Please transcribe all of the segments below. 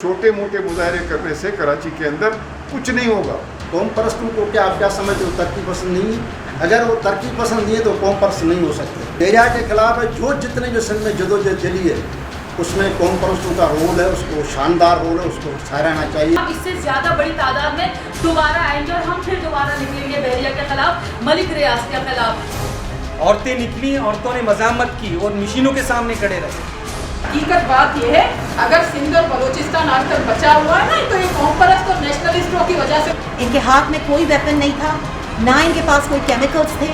छोटे मोटे मुजाहरे करने से कराची के अंदर कुछ नहीं होगा। कौम परस्तों को क्या आप क्या समझते हो? तरक्की पसंद नहीं है। अगर वो तरक्की पसंद नहीं है तो कौम परस्त नहीं हो सकते। बैरिया के खिलाफ है जो जितने जो सिंध में जदोजहद चली है उसमें कौम परस्तों का रोल है, उसको शानदार रोल है, उसको सराहना चाहिए। हम इससे ज़्यादा बड़ी तादाद में दोबारा आएंगे और हम फिर दोबारा निकलेंगे बैरिया के खिलाफ, मलिक रियाज के खिलाफ। औरतें निकली, औरतों ने मजामत की और मशीनों के सामने खड़े रहे। हकीकत बात यह है, अगर सिंध और बलूचिस्तान आज तक बचा हुआ है ना, तो ये कौम परस्त और नेशनलिस्टों की वजह से। इनके हाथ में कोई वेपन नहीं था, ना इनके पास कोई केमिकल्स थे,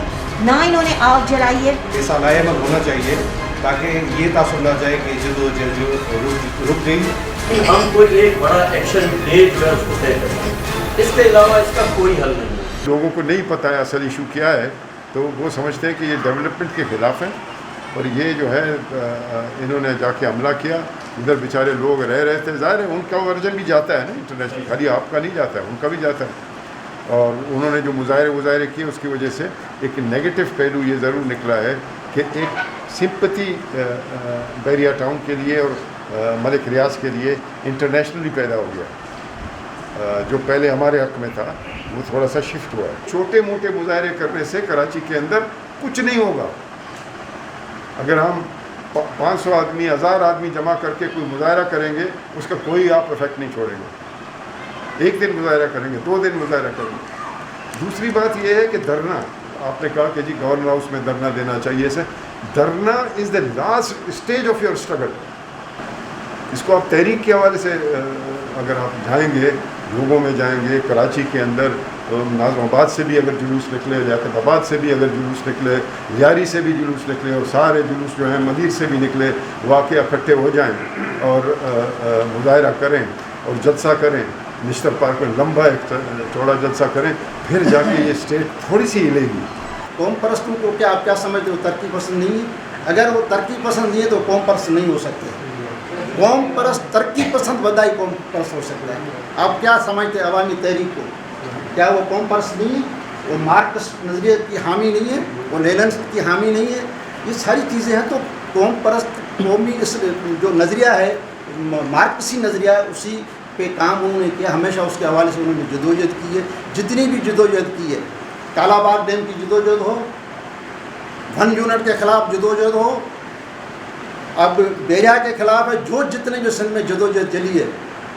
ना इन्होंने आग जलाई है। इस अलायमत होना चाहिए ताकि ये तासुर ना जाए कि जदोजहद रुक गई। हम कोई एक बड़ा एक्शन डेट जो है उसको तय करें, इसके अलावा इसका कोई हल नहीं है। लोगों को नहीं पता है असल इशू क्या है, तो वो समझते हैं कि ये डेवलपमेंट के ख़िलाफ़ है और ये जो है इन्होंने जाके हमला किया। इधर बेचारे लोग रह रहे थे, ज़ाहिर है उनका वर्जन भी जाता है ना इंटरनेशनल, खाली आपका नहीं जाता है, उनका भी जाता है। और उन्होंने जो मुजाहरे किए उसकी वजह से एक नेगेटिव पहलू ये ज़रूर निकला है कि एक सिंपैथी बैरिया टाउन के लिए और मलिक रियाज के लिए इंटरनेशनली पैदा हो गया। जो पहले हमारे हक़ में था वो थोड़ा सा शिफ्ट हुआ है। छोटे मोटे मुजाहरे करने से कराची के अंदर कुछ नहीं होगा। अगर हम 500 आदमी 1000 आदमी जमा करके कोई मुजाहरा करेंगे उसका कोई आप इफेक्ट नहीं छोड़ेंगे। एक दिन मुजाहरा करेंगे, 2 दिन मुजाहरा करेंगे। दूसरी बात यह है कि धरना, आपने कहा कि जी गवर्नर हाउस में धरना देना चाहिए। से धरना is the last stage of your struggle. इसको आप तहरीक के हवाले से अगर आप जाएंगे, लोगों में जाएंगे, कराची के अंदर नाज़िमाबाद से भी अगर जुलूस निकले, याकूबाबाद से भी अगर जुलूस निकले, लियारी से भी जुलूस निकले और सारे जुलूस जो हैं मदीर से भी निकले, वाक़ई इकट्ठे हो जाएं और मुजाहरा करें और जलसा करें, निश्तर पार्क में लंबा एक चौड़ा जलसा करें, फिर जाके ये स्टेट थोड़ी सी हिलेगी। कौम परस्तों को क्या आप क्या समझते हो? तरक्की पसंद नहीं है। अगर वो तरक्की पसंद नहीं है तो कौम परस्त नहीं हो सकते। कौम परस्त तरक्की पसंद बदाई कौम परस्त हो सकता है। आप क्या समझते हैं अवामी तहरीक को? क्या वो कौम परस्त नहीं है? वो मार्क्स नज़रिए की हामी नहीं है, वो लेनिन की हामी नहीं है। ये सारी चीज़ें हैं। तो कौम परस्त कौमी इस जो नज़रिया है, मार्क्सी नज़रिया, उसी पे काम उन्होंने किया। हमेशा उसके हवाले से उन्होंने जदोजहद की है, जितनी भी जदोजहद की है। कालाबाग डैम की जदोजहद हो, वन यूनिट के ख़िलाफ़ जदोजहद हो, अब बैरिया के ख़िलाफ़ है, जो जितने जो सिंध में जदोजहद चली है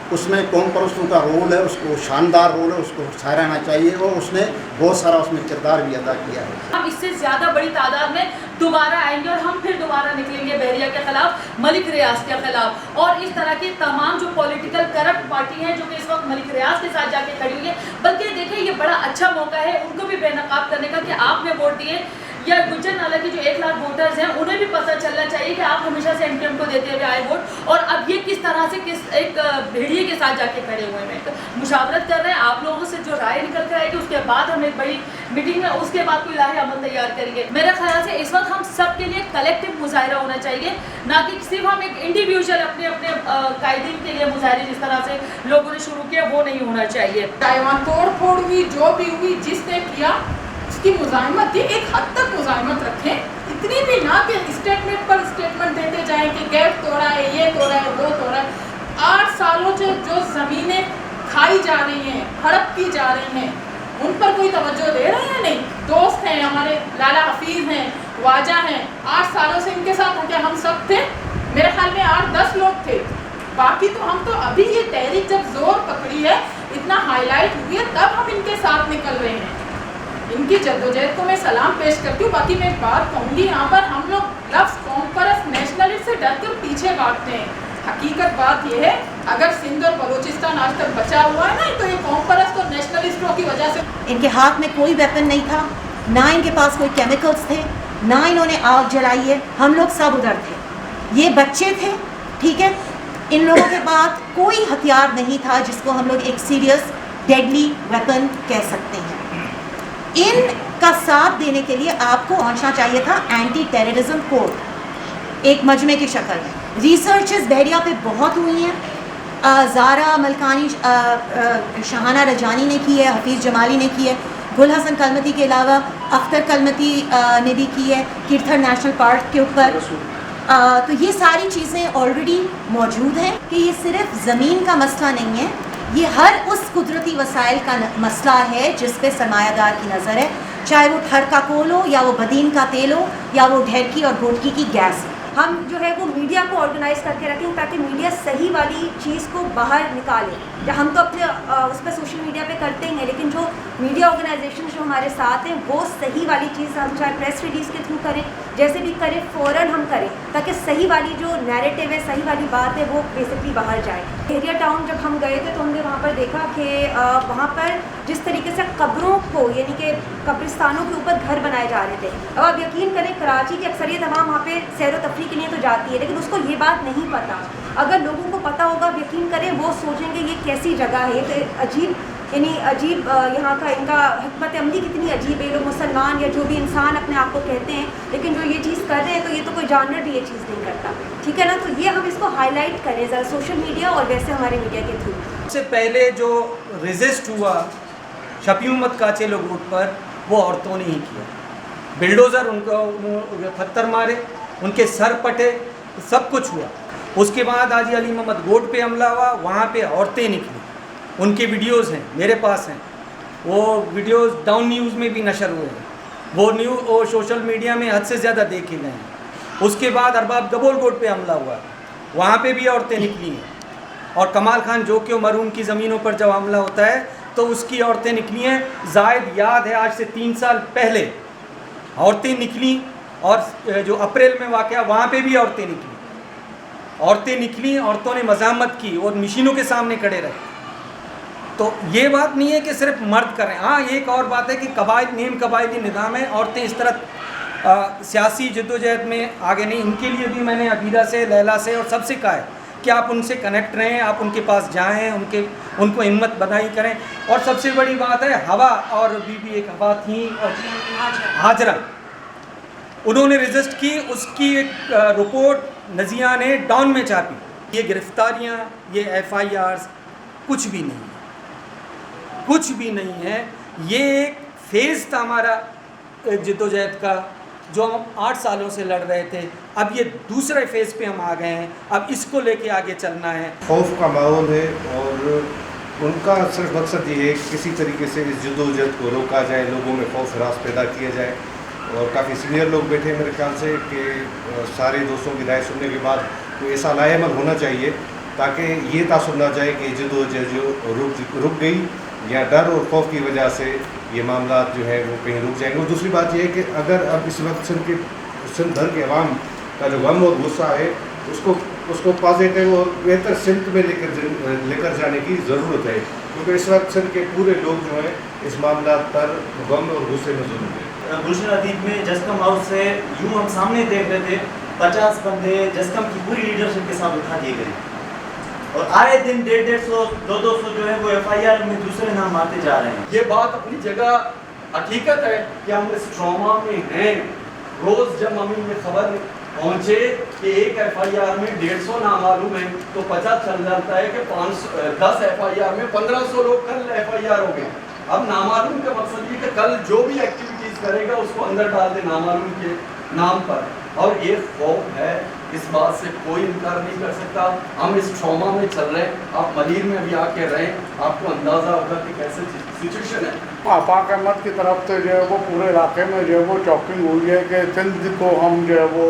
उसमें कौम परस्तों का रोल है, उसको शानदार रोल है, उसको सराहना चाहिए और उसने बहुत सारा उसमें किरदार भी अदा किया है। हम इससे ज़्यादा बड़ी तादाद में दोबारा आएंगे और हम फिर दोबारा निकलेंगे बैरिया के खिलाफ, मलिक रियाज के खिलाफ। और इस तरह की तमाम जो पॉलिटिकल करप्ट पार्टी हैं जो कि इस वक्त मलिक रियाज के साथ जाके खड़ी हुई है, बल्कि देखिए ये बड़ा अच्छा मौका है उनको भी बेनकाब करने का कि आपने वोट दिए, या गुज्जर नाला की जो 1 लाख वोटर्स हैं उन्हें भी पता चलना चाहिए कि आप हमेशा से एमकेएम को देते हुए आए वोट, और अब ये किस तरह से किस एक भेड़िए के साथ जाके खड़े हुए हैं, तो मुशावरत कर रहे हैं। आप लोगों से जो राय निकल कर आएगी उसके बाद हम एक बड़ी मीटिंग में उसके बाद कोई लाहे अमल तैयार करेंगे। मेरे ख्याल से इस वक्त हम सब के लिए कलेक्टिव मुजाहरा होना चाहिए, ना कि सिर्फ हम एक इंडिविजुअल अपने अपने कायदीन के लिए मुजाहरे जिस तरह से लोगों ने शुरू किया वो नहीं होना चाहिए। चाहे वहाँ तोड़ फोड़ हुई, जो भी हुई, जिसने किया उसकी मुजाहिमत थी, एक हद तक मुजाहिमत रखें, इतनी भी ना कि स्टेटमेंट पर स्टेटमेंट देते जाएं कि गेट तोड़ा है, ये तोड़ा है, वो तोड़ा है। 8 सालों से जो ज़मीनें खाई जा रही हैं, हड़प की जा रही हैं, उन पर कोई तवज्जो दे रहे हैं? नहीं। दोस्त हैं हमारे, लाला हफीज़ हैं, वाजा हैं, 8 सालों से इनके साथ होकर हम सब थे। मेरे ख्याल में 8-10 लोग थे, बाकी तो हम तो अभी ये तहरीक जब जोर पकड़ी है, इतना हाईलाइट हुई है, तब हम इनके साथ निकल रहे हैं। इनकी जद्दोजहद को मैं सलाम पेश करती हूँ। बाकी मैं एक बात कहूँगी, यहाँ पर हम लोग लफ्ज़ कौम परस्त नेशनलिस्ट से डर कर पीछे भागते हैं। हकीकत बात यह है, अगर सिंध और बलूचिस्तान आज तक बचा हुआ है ना, तो ये कौम परस्त और नेशनलिस्टों की वजह से। इनके हाथ में कोई वेपन नहीं था, ना इनके पास कोई केमिकल्स थे, ना इन्होंने आग जलाई है। हम लोग सब उधर थे, ये बच्चे थे, ठीक है। इन लोगों के पास कोई हथियार नहीं था जिसको हम लोग एक सीरियस डेडली वेपन कह सकते हैं। इनका साथ देने के लिए आपको पहुंचना चाहिए था एंटी टेररिज्म कोर्ट, एक मजमे की शक्ल में। रिसर्चेस बैरिया पे बहुत हुई हैं। ज़ारा मलकानी, शहाना रजानी ने की है, हफीज़ जमाली ने की है, गुल हसन कलमती के अलावा अख्तर कलमती ने भी की है कीर्थर नेशनल पार्क के ऊपर। तो ये सारी चीज़ें ऑलरेडी मौजूद हैं कि ये सिर्फ ज़मीन का मसला नहीं है, ये हर उस कुदरती वसाइल का मसला है जिस पे सरमायादार की नज़र है, चाहे वो ठर का कोल हो या वो बदीन का तेल हो या वो ढेरकी और घोटकी की गैस हो। हम जो है वो मीडिया को ऑर्गेनाइज करके रखें ताकि मीडिया सही वाली चीज़ को बाहर निकाले। या हम तो अपने उस पर सोशल मीडिया पे करते ही हैं, लेकिन जो मीडिया ऑर्गेनाइजेशन जो हमारे साथ हैं वो सही वाली चीज़ हम चाहे प्रेस रिलीज़ के थ्रू करें, जैसे भी करें फ़ौरन हम करें ताकि सही वाली जो नैरेटिव है, सही वाली बात है वो बेसिकली बाहर जाए। बहरिया टाउन जब हम गए थे तो हमने वहाँ पर देखा कि वहाँ पर जिस तरीके से कब्रों को यानी कि कब्रिस्तानों के ऊपर घर बनाए जा रहे थे। अब आप यकीन करें कराची की अक्सरियत आवाम वहाँ पे सैर व तफरीह के लिए तो जाती है, लेकिन उसको ये बात नहीं पता। अगर लोगों को पता होगा, आप यकीन करें वो सोचेंगे ये कैसी जगह है, तो अजीब यानी अजीब यहाँ का इनका हिकमत अमली कितनी अजीब है। लोग मुसलमान या जो भी इंसान अपने आप को कहते हैं, लेकिन जो ये चीज़ कर रहे हैं तो ये तो कोई जानवर भी ये चीज़ नहीं करता, ठीक है ना। तो ये हम इसको हाईलाइट करें ज़रा सोशल मीडिया और वैसे हमारे मीडिया के थ्रू। सबसे पहले जो रेजिस्ट हुआ शफी उम्मत काचे लोगों पर, वो औरतों ने ही किया। बिल्डोज़र उनको पत्थर मारे, उनके सर पटे, सब कुछ हुआ। उसके बाद हाजी अली मोहम्मद गोट पे हमला हुआ, वहाँ पे औरतें निकली, उनके वीडियोज़ हैं मेरे पास हैं, वो वीडियोज़ डाउन न्यूज़ में भी नशर हुए हैं, वो सोशल मीडिया में हद से ज़्यादा देखे गए हैं। उसके बाद अरबाब गबोल गोट पे हमला हुआ, वहाँ पे भी औरतें निकली हैं। और कमाल खान जोक्यो मरूम की ज़मीनों पर जब हमला होता है तो उसकी औरतें निकली हैं। जायद याद है आज से 3 साल पहले औरतें निकली, और जो अप्रैल में वाक़या वहाँ पे भी औरतें निकली, औरतों ने मज़ामत की और मशीनों के सामने खड़े रहे। तो ये बात नहीं है कि सिर्फ मर्द करें। हाँ, एक और बात है कि कबायद नीम कबायदी निज़ाम है, औरतें इस तरह सियासी जद्दोजहद में आगे नहीं। इनके लिए भी मैंने अबीदा से, लैला से और सबसे कहा है कि आप उनसे कनेक्ट रहें, आप उनके पास जाएं, उनको हिम्मत बधाई करें। और सबसे बड़ी बात है, हवा और बीबी एक हवा थी और हाजरा, उन्होंने रजिस्ट की, उसकी एक रिपोर्ट नज़िया ने डाउन में छापी। ये गिरफ्तारियाँ, ये FIRs कुछ भी नहीं है, कुछ भी नहीं है। ये एक फेज़ था हमारा जद्दोजहद का, जो हम 8 सालों से लड़ रहे थे। अब ये दूसरे फेज़ पे हम आ गए हैं, अब इसको लेके आगे चलना है। खौफ का माहौल है और उनका सिर्फ मकसद ये है किसी तरीके से इस जद्दोजहद को रोका जाए, लोगों में खौफ हरास पैदा किया जाए। और काफ़ी सीनियर लोग बैठे हैं मेरे ख्याल से कि सारे दोस्तों की राय सुनने के बाद कोई ऐसा लाएमल होना चाहिए ताकि ये तासुर ना जाए कि जद्दोजहद जो रुक गई या डर और खौफ की वजह से ये मामला जो है वो कहीं रुक जाएंगे। और दूसरी बात यह है कि अगर अब इस वक्त सिंध भर के अवाम का जो गम और गुस्सा है उसको पॉजिटिव और बेहतर सिमत में लेकर जाने की ज़रूरत है, क्योंकि इस वक्त सिंध के पूरे लोग जो हैं इस मामला पर गम और गुस्से में ज़रूर हैं। गुलशन अदीब में जस्कम हाउस से यूँ हम सामने देख रहे थे 50 बंदे जस्कम की पूरी लीडरशिप के साथ उठा दिए गए, और आए दिन 150-200 जो है वो FIR में दूसरे नाम आते जा रहे हैं। ये बात अपनी जगह हकीकत है कि हम इस ट्रॉमा में हैं। रोज़ जब हमें ये खबर पहुँचे कि एक FIR में 150 नामालूम है तो पता चल जाता है कि 10 FIR में 1500 लोग कल FIR हो गए। अब नामालूम का मकसद ये कि कल जो भी एक्टिविटीज़ करेगा उसको अंदर डाल दे नामालूम के नाम पर, और ये खौफ है, इस बात से कोई इनकार नहीं कर सकता। हम इस ट्रॉमा में चल रहे हैं। आप मलीर में अभी आके रहें, आपको अंदाज़ा होगा कि कैसे सिचुएशन है। आफाक अहमद की तरफ से जो है वो पूरे इलाके में जो है वो चौकिंग हुई है कि सिंध को हम जो है वो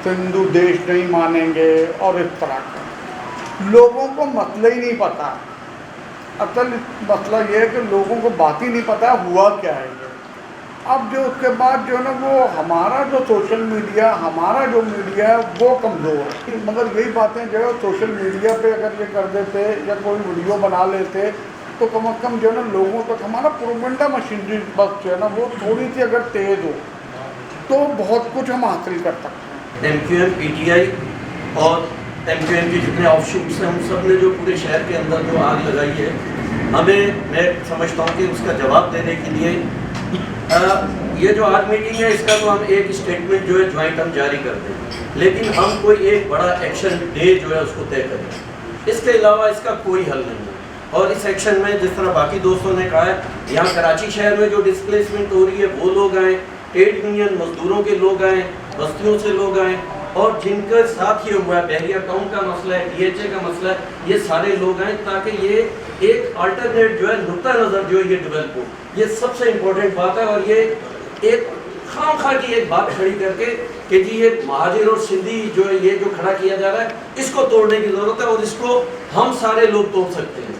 सिंधु देश नहीं मानेंगे, और इस तरह का लोगों को मसला ही नहीं पता। असल मसला ये है कि लोगों को बात ही नहीं पता हुआ क्या है ये। अब जो उसके बाद जो है ना वो हमारा जो सोशल मीडिया, हमारा जो मीडिया है वो कमज़ोर है। मगर यही बातें जो है सोशल मीडिया पे अगर ये कर देते या कोई वीडियो बना लेते तो कम अज़ कम जो है ना लोगों तक हमारा प्रोपेगेंडा मशीनरी बस जो है ना वो थोड़ी सी अगर तेज़ हो तो बहुत कुछ हम हासिल कर सकते हैं। MQM, PTI और MQM के जितने ऑफशूट्स हैं उन सब ने जो पूरे शहर के अंदर जो आग लगाई है, मैं समझता हूँ कि उसका जवाब देने के लिए ये जो आज मीटिंग है इसका तो हम एक स्टेटमेंट जो है ज्वाइंट हम जारी कर दें, लेकिन हम कोई एक बड़ा एक्शन डे जो है उसको तय करें। इसके अलावा इसका कोई हल नहीं है। और इस एक्शन में जिस तरह बाकी दोस्तों ने कहा है, यहाँ कराची शहर में जो डिस्प्लेसमेंट हो रही है वो लोग आएँ, ट्रेड यूनियन मजदूरों के लोग आएँ, बस्तियों से लोग आएँ, और जिनके साथ ये हुआ है, बहरिया टाउन का मसला है, DHA का मसला है, ये सारे लोग हैं, ताकि ये एक अल्टरनेट जो है नुक्ता नज़र जो है ये डेवलप हो। ये सबसे इम्पोर्टेंट बात है। और ये एक खामखा की एक बात खड़ी करके कि जी ये महाजिर और सिंधी जो है ये जो खड़ा किया जा रहा है, इसको तोड़ने की ज़रूरत है और इसको हम सारे लोग तोड़ सकते हैं।